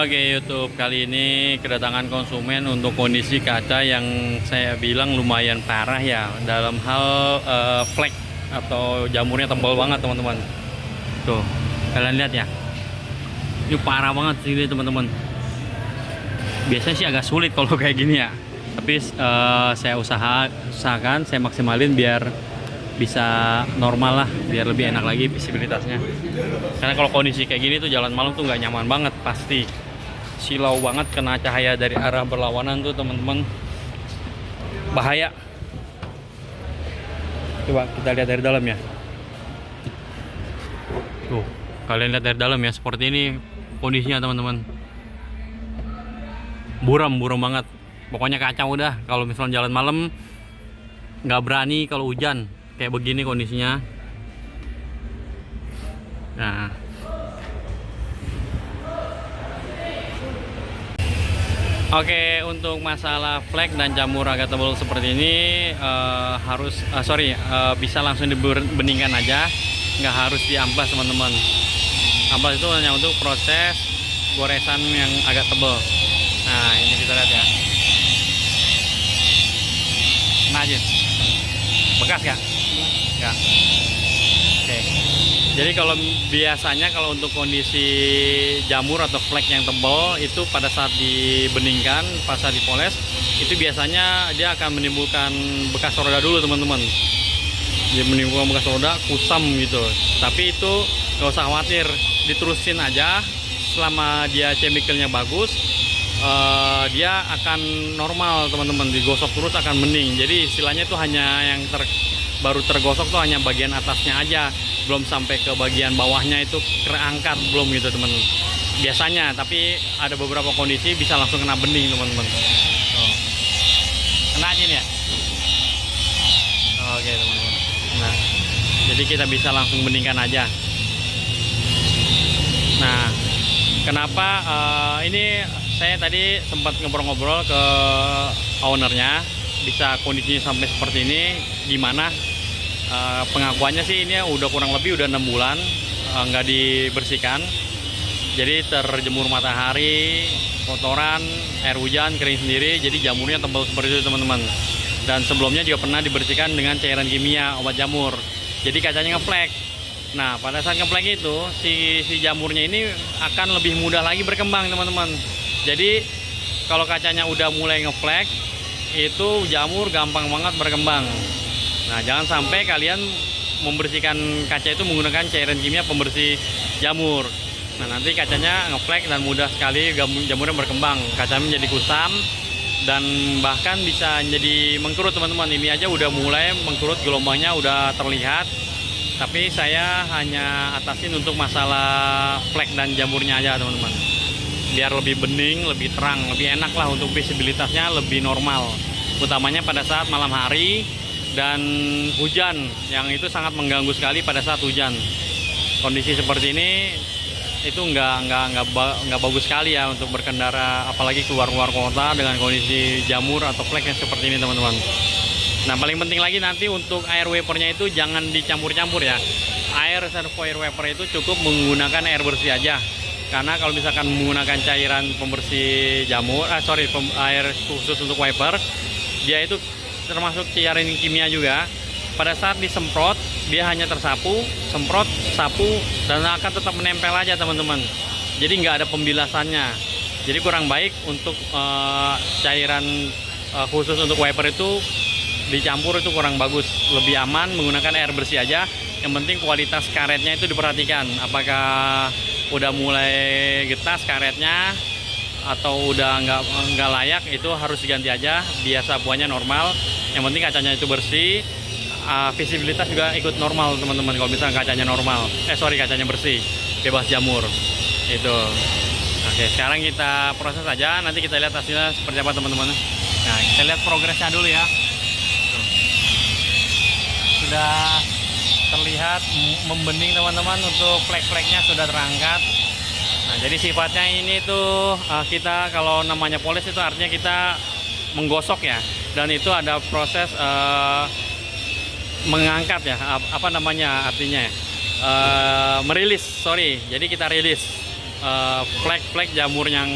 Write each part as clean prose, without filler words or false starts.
Oke YouTube, kali ini kedatangan konsumen untuk kondisi kaca yang saya bilang lumayan parah ya dalam hal flek atau jamurnya tebal banget teman-teman. Tuh, kalian lihat ya. Ini parah banget sih teman-teman. Biasanya sih agak sulit kalau kayak gini ya. Tapi saya usahakan saya maksimalin biar bisa normal lah, biar lebih enak lagi visibilitasnya. Karena kalau kondisi kayak gini tuh jalan malam tuh nggak nyaman banget, pasti silau banget, kena cahaya dari arah berlawanan tuh teman-teman, bahaya. Coba kita lihat dari dalam ya. Tuh, kalian lihat dari dalam ya, seperti ini kondisinya teman-teman. Buram banget. Pokoknya kacau udah. Kalau misalnya jalan malam nggak berani kalau hujan. Kayak begini kondisinya. Nah, oke, untuk masalah flek dan jamur agak tebal seperti ini bisa langsung dibeningkan aja, nggak harus diamplas teman-teman. Amplas itu hanya untuk proses goresan yang agak tebal. Nah, ini kita lihat ya. Najis, bekas ya? Ya. Oke. Jadi kalau biasanya kalau untuk kondisi jamur atau flek yang tebal itu pada saat dibeningkan, pas saat dipoles, itu biasanya dia akan menimbulkan bekas roda dulu teman-teman. Dia menimbulkan bekas roda, kusam gitu. Tapi itu nggak usah khawatir, diterusin aja selama dia chemicalnya bagus. Dia akan normal teman-teman, digosok terus akan bening. Jadi istilahnya itu hanya yang baru tergosok tuh hanya bagian atasnya aja, belum sampai ke bagian bawahnya itu keangkat belum gitu teman-teman biasanya. Tapi ada beberapa kondisi bisa langsung kena bening teman-teman. Kena aja nih ya. Oke teman-teman, nah jadi kita bisa langsung beningkan aja. Nah, kenapa ini saya tadi sempat ngobrol-ngobrol ke ownernya, bisa kondisinya sampai seperti ini gimana. Pengakuannya sih ini udah kurang lebih udah 6 bulan nggak dibersihkan. Jadi terjemur matahari, kotoran, air hujan, kering sendiri, jadi jamurnya tebal seperti itu teman-teman. Dan sebelumnya juga pernah dibersihkan dengan cairan kimia obat jamur, jadi kacanya ngeflek. Nah, pada saat ngeflek itu si jamurnya ini akan lebih mudah lagi berkembang teman-teman. Jadi kalau kacanya udah mulai ngeflek, itu jamur gampang banget berkembang. Nah, jangan sampai kalian membersihkan kaca itu menggunakan cairan kimia pembersih jamur. Nah, nanti kacanya ngeflek dan mudah sekali jamurnya berkembang. Kacanya menjadi kusam dan bahkan bisa jadi mengkerut teman-teman. Ini aja udah mulai mengkerut, gelombangnya udah terlihat. Tapi saya hanya atasin untuk masalah flek dan jamurnya aja teman-teman. Biar lebih bening, lebih terang, lebih enak lah untuk visibilitasnya lebih normal. Utamanya pada saat malam hari dan hujan, yang itu sangat mengganggu sekali pada saat hujan. Kondisi seperti ini itu nggak bagus sekali ya untuk berkendara, apalagi keluar kota dengan kondisi jamur atau flek yang seperti ini teman-teman. Nah, paling penting lagi nanti untuk air wipernya itu jangan dicampur-campur ya. Air reservoir wiper itu cukup menggunakan air bersih aja. Karena kalau misalkan menggunakan cairan pembersih jamur, air khusus untuk wiper, dia itu termasuk cairan kimia juga. Pada saat disemprot, dia hanya tersapu, semprot, sapu, dan akan tetap menempel aja teman-teman. Jadi nggak ada pembilasannya. Jadi kurang baik untuk cairan khusus untuk wiper itu dicampur, itu kurang bagus. Lebih aman menggunakan air bersih aja. Yang penting kualitas karetnya itu diperhatikan. Apakah udah mulai getas karetnya atau udah nggak layak, itu harus diganti aja. Biasa buahnya normal. Yang penting kacanya itu bersih. Visibilitas juga ikut normal teman-teman. Kalau misalnya kacanya normal, kacanya bersih, bebas jamur. Itu. Oke, sekarang kita proses aja. Nanti kita lihat hasilnya seperti apa teman-teman. Nah, kita lihat progresnya dulu ya. Sudah terlihat membening teman-teman, untuk flek-fleknya sudah terangkat. Nah, jadi sifatnya ini tuh kita kalau namanya polis itu artinya kita menggosok ya, dan itu ada proses mengangkat ya, apa namanya artinya ya, merilis, jadi kita rilis flek-flek jamur yang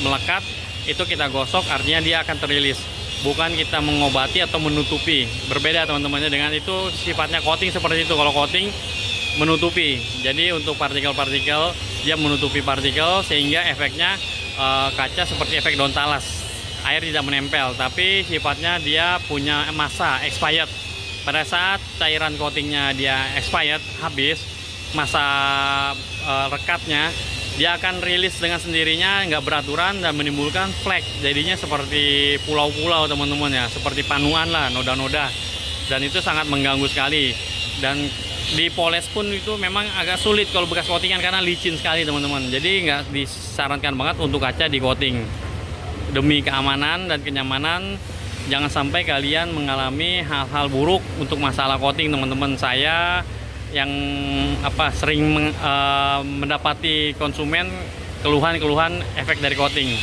melekat itu kita gosok, artinya dia akan terilis. Bukan kita mengobati atau menutupi. Berbeda teman-temannya, dengan itu sifatnya coating seperti itu. Kalau coating menutupi, jadi untuk partikel-partikel dia menutupi partikel, sehingga efeknya kaca seperti efek daun talas, air tidak menempel, tapi sifatnya dia punya masa expired. Pada saat cairan coatingnya dia expired, habis masa rekatnya, dia akan rilis dengan sendirinya, nggak beraturan dan menimbulkan flek. Jadinya seperti pulau-pulau teman-teman ya, seperti panuan lah, noda-noda, dan itu sangat mengganggu sekali. Dan dipoles pun itu memang agak sulit kalau bekas coatingan karena licin sekali teman-teman. Jadi nggak disarankan banget untuk kaca di coating. Demi keamanan dan kenyamanan, jangan sampai kalian mengalami hal-hal buruk untuk masalah coating teman-teman. Saya yang sering mendapati konsumen keluhan-keluhan efek dari coating.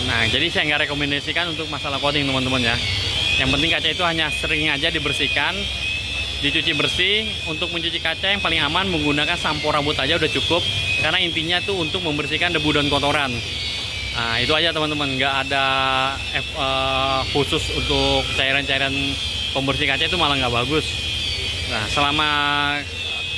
Nah, jadi saya nggak rekomendasikan untuk masalah coating teman-teman ya. Yang penting kaca itu hanya sering aja dibersihkan, dicuci bersih. Untuk mencuci kaca yang paling aman menggunakan sampo rambut aja udah cukup, karena intinya tuh untuk membersihkan debu dan kotoran. Nah, itu aja teman-teman, nggak ada khusus untuk cairan-cairan pembersih kaca, itu malah nggak bagus. Nah, selama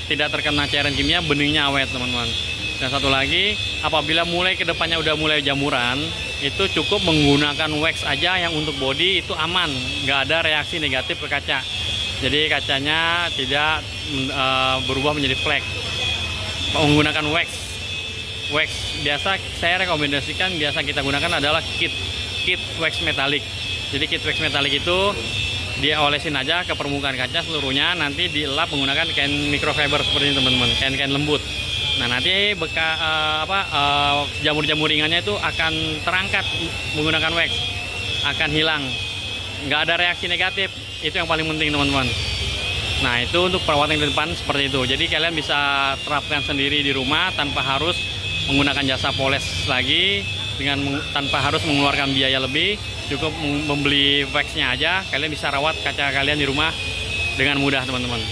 tidak terkena cairan kimia, beningnya awet teman-teman. Dan satu lagi, apabila mulai kedepannya udah mulai jamuran, itu cukup menggunakan wax aja yang untuk body, itu aman, nggak ada reaksi negatif ke kaca. Jadi kacanya tidak berubah menjadi flek. Menggunakan wax biasa saya rekomendasikan, biasa kita gunakan adalah kit wax metalik. Jadi kit wax metalik itu dia olesin aja ke permukaan kaca seluruhnya, nanti dilap menggunakan kain microfiber seperti ini teman-teman, kain-kain lembut. Nah, nanti jamur-jamur ringannya itu akan terangkat menggunakan wax, akan hilang, nggak ada reaksi negatif. Itu yang paling penting teman-teman. Nah, itu untuk perawatan di depan seperti itu. Jadi kalian bisa terapkan sendiri di rumah tanpa harus menggunakan jasa poles lagi, tanpa harus mengeluarkan biaya lebih. Cukup membeli waxnya aja, kalian bisa rawat kaca kalian di rumah dengan mudah teman-teman.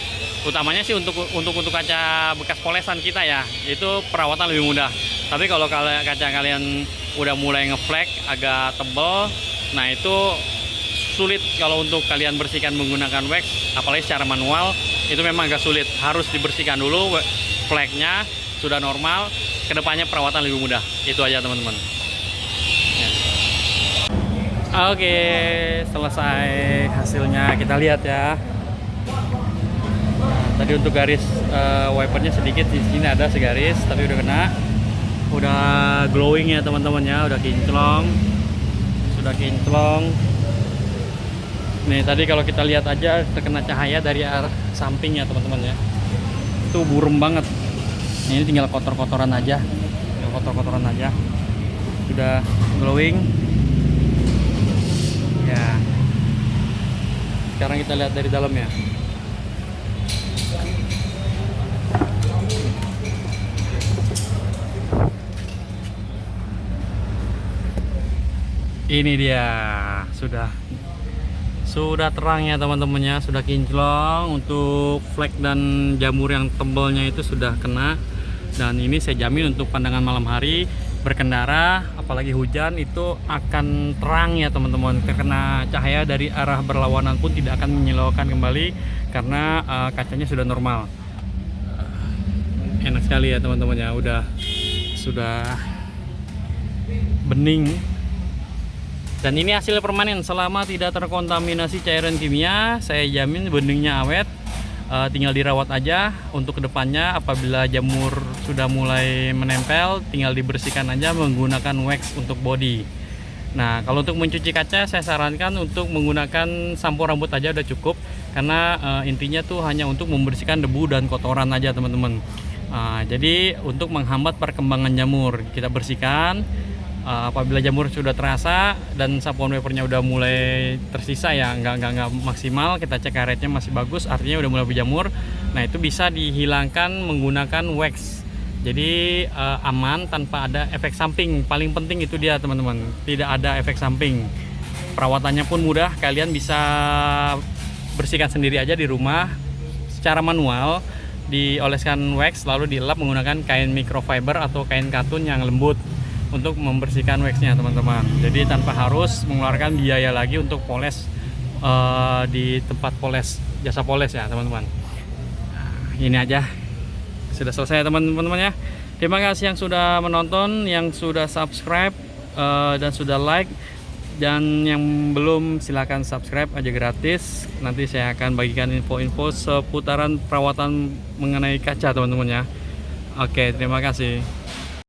Utamanya sih untuk kaca bekas polesan kita ya, itu perawatan lebih mudah. Tapi kalau kaca kalian udah mulai ngeflek, agak tebal, nah itu sulit kalau untuk kalian bersihkan menggunakan wax, apalagi secara manual, itu memang agak sulit. Harus dibersihkan dulu, fleknya sudah normal, kedepannya perawatan lebih mudah. Itu aja teman-teman. Oke, selesai hasilnya, kita lihat ya. Nah, tadi untuk garis wipernya sedikit, di sini ada segaris, tapi udah kena, udah glowing ya teman-teman ya, udah kinclong, sudah kinclong. Nih tadi kalau kita lihat aja terkena cahaya dari arah samping ya teman-teman ya, itu burem banget. Ini tinggal kotor-kotoran aja, sudah glowing. Ya, sekarang kita lihat dari dalam ya. Ini dia, sudah terang ya teman-temannya, sudah kinclong. Untuk flek dan jamur yang tebalnya itu sudah kena. Dan ini saya jamin untuk pandangan malam hari berkendara, apalagi hujan, itu akan terang ya teman-teman. Terkena cahaya dari arah berlawanan pun tidak akan menyilaukan kembali, karena kacanya sudah normal. Enak sekali ya teman-teman ya, sudah bening. Dan ini hasil permanen selama tidak terkontaminasi cairan kimia. Saya jamin beningnya awet. Tinggal dirawat aja. Untuk kedepannya apabila jamur sudah mulai menempel, tinggal dibersihkan aja menggunakan wax untuk body. Nah, kalau untuk mencuci kaca saya sarankan untuk menggunakan sampo rambut aja udah cukup, karena intinya tuh hanya untuk membersihkan debu dan kotoran aja teman-teman. Jadi untuk menghambat perkembangan jamur kita bersihkan. Apabila jamur sudah terasa dan sapuan wipernya udah mulai tersisa ya, nggak maksimal, kita cek karetnya masih bagus, artinya udah mulai berjamur. Nah, itu bisa dihilangkan menggunakan wax. Jadi aman tanpa ada efek samping. Paling penting itu dia teman-teman, tidak ada efek samping. Perawatannya pun mudah, kalian bisa bersihkan sendiri aja di rumah secara manual. dioleskan wax lalu dilap menggunakan kain microfiber atau kain katun yang lembut untuk membersihkan waxnya teman-teman. Jadi tanpa harus mengeluarkan biaya lagi untuk poles di tempat poles, jasa poles ya teman-teman. Nah, ini aja sudah selesai teman-teman ya. Terima kasih yang sudah menonton, yang sudah subscribe dan sudah like, dan yang belum silahkan subscribe aja gratis. Nanti saya akan bagikan info-info seputaran perawatan mengenai kaca teman-teman ya. Oke, terima kasih.